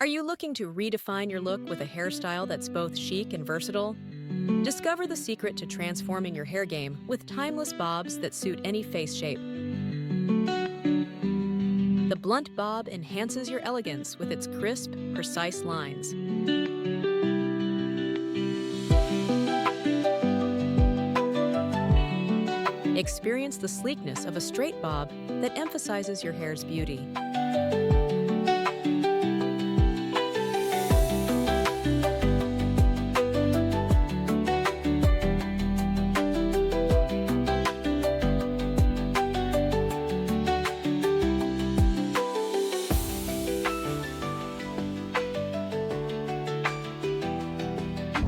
Are you looking to redefine your look with a hairstyle that's both chic and versatile? Discover the secret to transforming your hair game with timeless bobs that suit any face shape. The blunt bob enhances your elegance with its crisp, precise lines. Experience the sleekness of a straight bob that emphasizes your hair's beauty.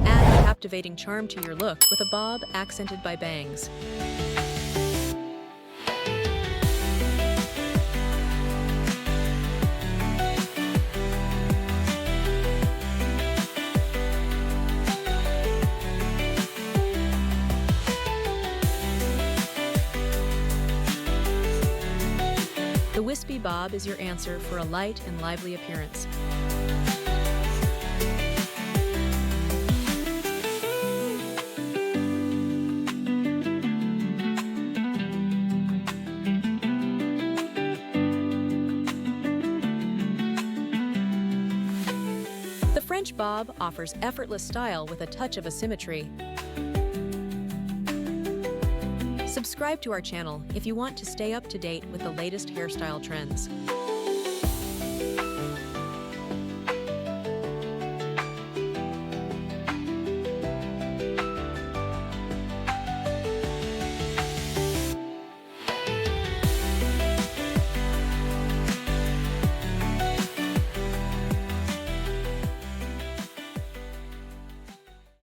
Add a captivating charm to your look with a bob accented by bangs. The Wispy Bob is your answer for a light and lively appearance. The French Bob offers effortless style with a touch of asymmetry. Subscribe to our channel if you want to stay up to date with the latest hairstyle trends.